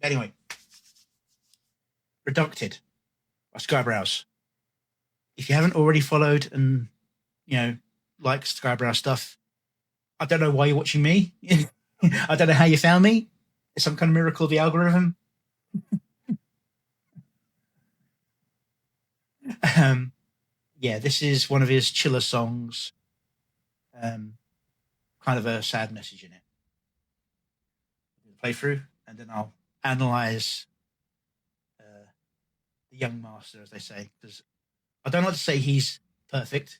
Anyway, Redarkted by Skybrows. If you haven't already followed and, like Skybrows stuff, I don't know why you're watching me. I don't know how you found me. It's some kind of miracle of the algorithm. This is one of his chiller songs. Kind of a sad message in it. Playthrough, and then I'll analyze the young master, as they say, because I don't like to say he's perfect,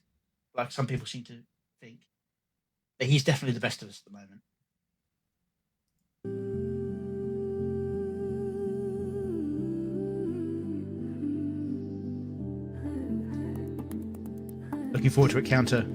like some people seem to think, but he's definitely the best of us at the moment. Looking forward to it, Counter.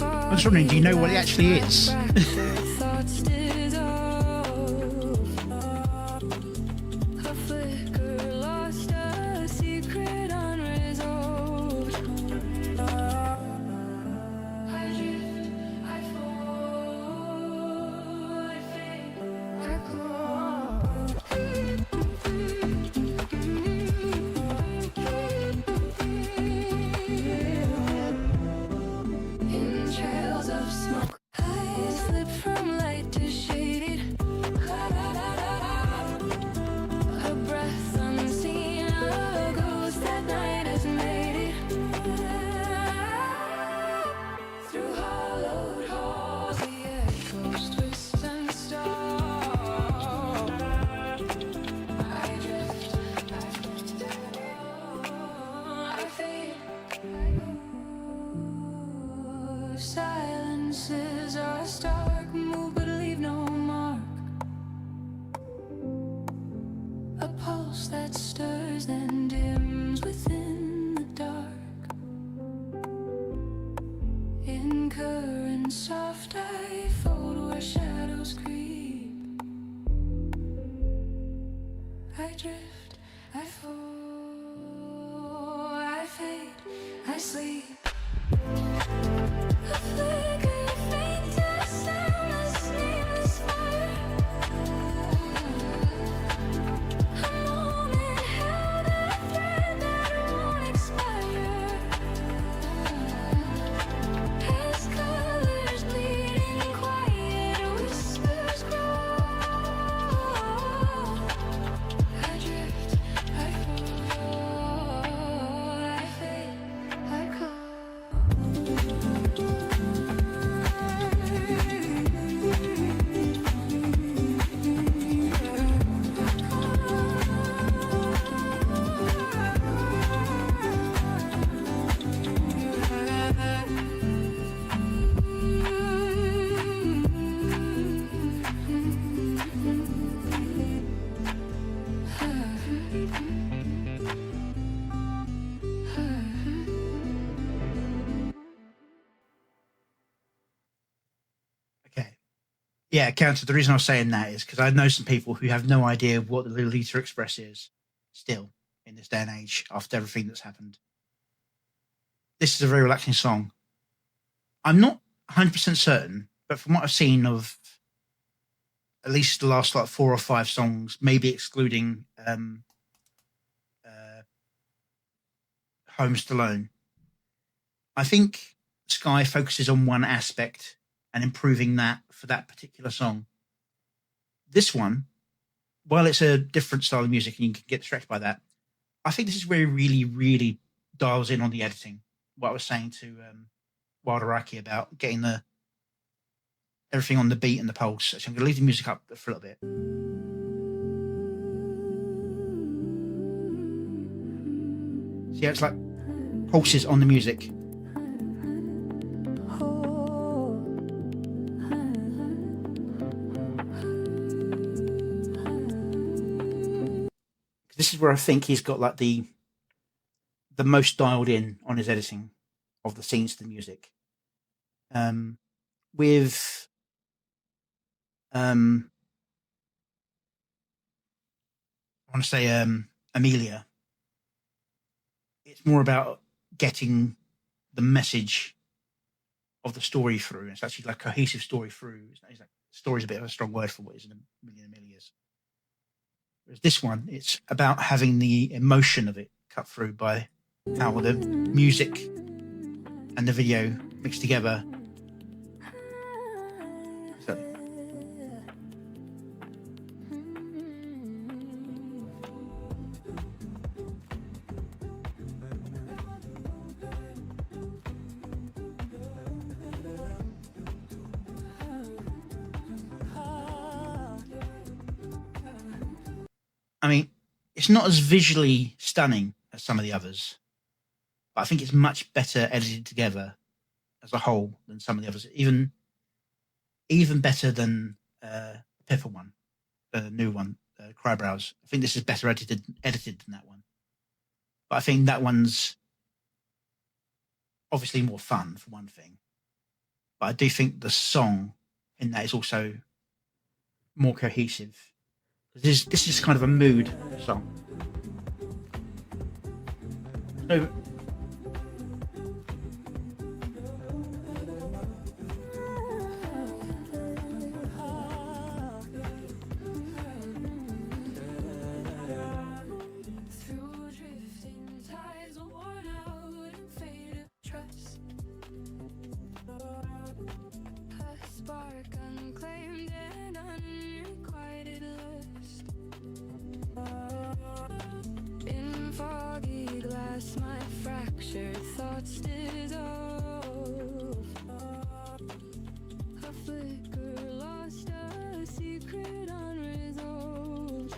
I'm just wondering, do you know what it actually is? Silences are stark, move but leave no mark. A pulse that stirs then dims within the dark. In currents soft I fold where shadows creep. I drift, I fall, I fade, I sleep. A flicker, faint as soundless, nameless fire. A moment held, a thread that won't expire. As colors bleed in quiet, whispers grow. I drift, I fall, I fade, I call. Yeah, Counter, the reason I was saying that is because I know some people who have no idea what the Lolita Express is still in this day and age after everything that's happened. This is a very relaxing song. I'm not 100% certain, but from what I've seen of at least the last 4 or 5 songs, maybe excluding Home Stallone, I think Sky focuses on one aspect and improving that for that particular song. This one, while it's a different style of music and you can get distracted by that, I think this is where he really, really dials in on the editing. What I was saying to Wilderaki about getting everything on the beat and the pulse. So I'm going to leave the music up for a little bit. See how it's like pulses on the music. This is where I think he's got like the most dialed in on his editing of the scenes to the music. With I want to say Amelia, it's more about getting the message of the story through. It's actually like a cohesive story through. It's like, story's a bit of a strong word for what is in a million Amelias. Whereas this one, it's about having the emotion of it cut through by how the music and the video mixed together. So, I mean, it's not as visually stunning as some of the others, but I think it's much better edited together as a whole than some of the others. Even better than the Pippa one, the new one, Crybrows. I think this is better edited than that one. But I think that one's obviously more fun, for one thing. But I do think the song in that is also more cohesive. This is kind of a mood song. So, my fractured thoughts dissolve. A flicker lost, a secret unresolved.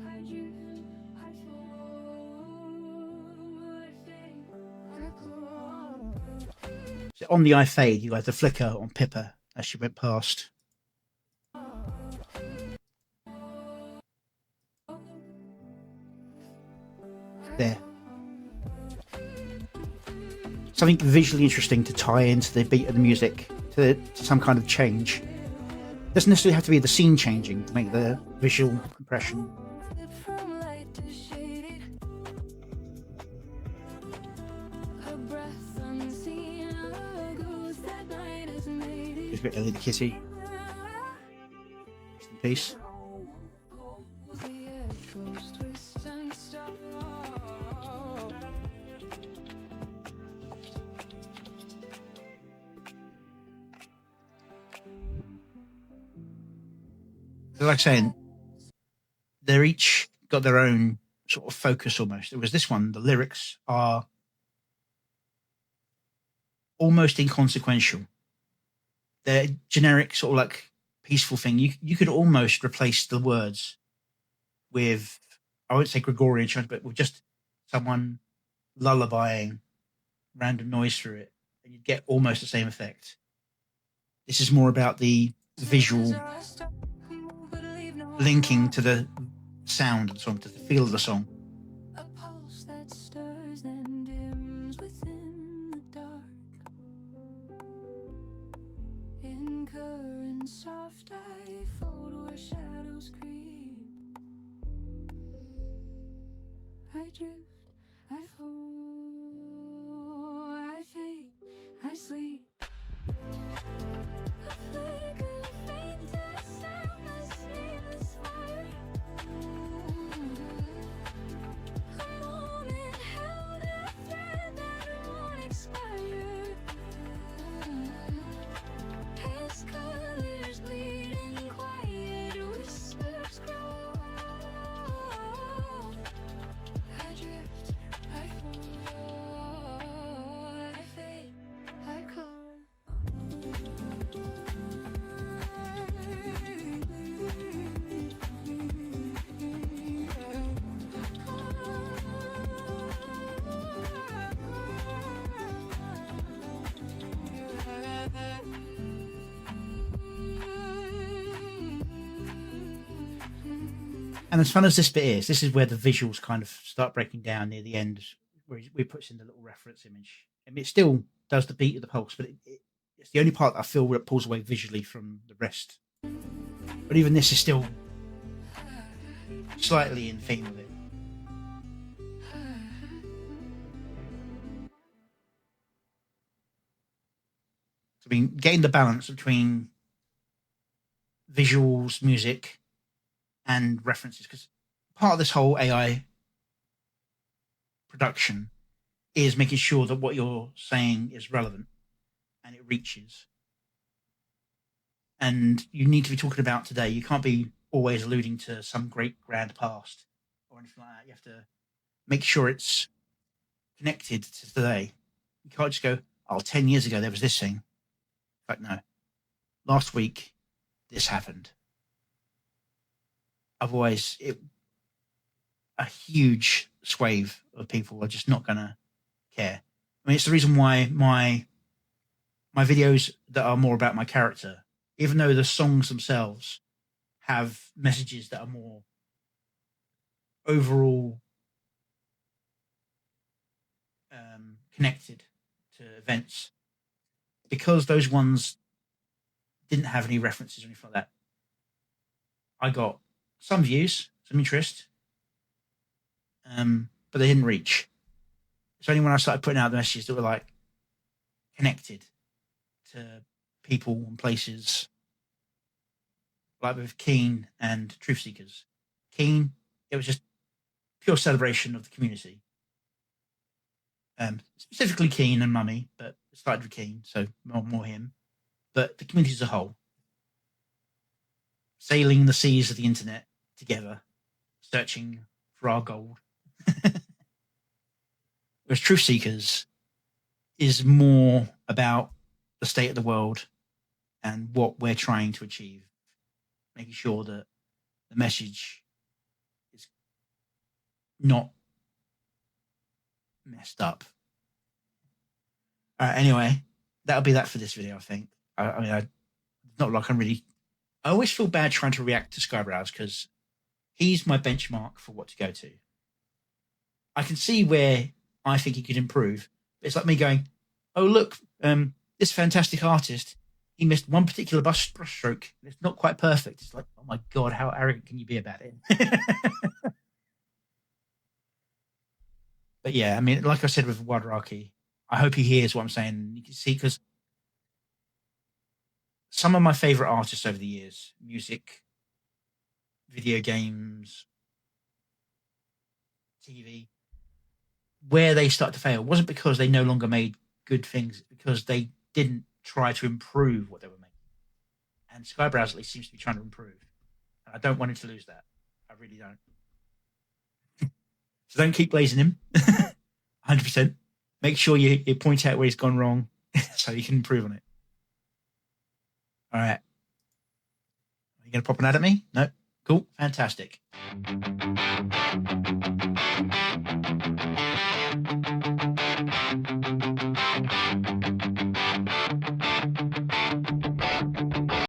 I drift, I fall, I fade, I crawl. so on the I Fade, you had the flicker on Pippa as she went past. There. Something visually interesting to tie into the beat of the music to some kind of change. Doesn't necessarily have to be the scene changing to make the visual impression. Just a bit of Lady Kitty. Rest in peace. Like saying, they're each got their own sort of focus almost. It was this one, the lyrics are almost inconsequential. They're generic, sort of like peaceful thing. You could almost replace the words with, I wouldn't say Gregorian chant, but with just someone lullabying random noise through it, and you'd get almost the same effect. This is more about the visual linking to the sound of the song, to the feel of the song. A pulse that stirs and dims within the dark. In currents soft I float where shadows creep. I drift, I fall, I fade, I sleep. A flicker, the faintest sound, the sweetest fire. A moment held, a thread that And as fun as this bit is, this is where the visuals kind of start breaking down near the end, where we puts in the little reference image. I mean, it still does the beat of the pulse, but it's the only part that I feel that pulls away visually from the rest. But even this is still slightly in theme with it. So, I mean, getting the balance between visuals, music, and references, because part of this whole AI production is making sure that what you're saying is relevant and it reaches. And you need to be talking about today. You can't be always alluding to some great grand past or anything like that. You have to make sure it's connected to today. You can't just go, oh, 10 years ago there was this thing. But no, last week this happened. Otherwise, a huge swathe of people are just not going to care. I mean, it's the reason why my videos that are more about my character, even though the songs themselves have messages that are more overall connected to events, because those ones didn't have any references or anything like that, I got some views, some interest, but they didn't reach. It's only when I started putting out the messages that were like connected to people and places, like with Keen and Truth Seekers. Keen, it was just pure celebration of the community. Specifically Keen and Mummy, but it started with Keen, so more him. But the community as a whole, sailing the seas of the internet together, searching for our gold. Whereas Truth Seekers is more about the state of the world and what we're trying to achieve, making sure that the message is not messed up. Anyway, that'll be that for this video, I think. I mean, not like I always feel bad trying to react to Skybrows because he's my benchmark for what to go to. I can see where I think he could improve. But it's like me going, oh, look, this fantastic artist, he missed one particular brush stroke. It's not quite perfect. It's like, oh my God, how arrogant can you be about it? But yeah, I mean, like I said with Redarkted, I hope he hears what I'm saying. You can see, because some of my favorite artists over the years, music, video games, TV, where they start to fail wasn't because they no longer made good things, because they didn't try to improve what they were making. And Skybrows at least seems to be trying to improve. And I don't want him to lose that. I really don't. So don't keep blazing him. 100%. Make sure you point out where he's gone wrong so you can improve on it. All right. Are you going to pop an ad at me? No? Cool. Fantastic.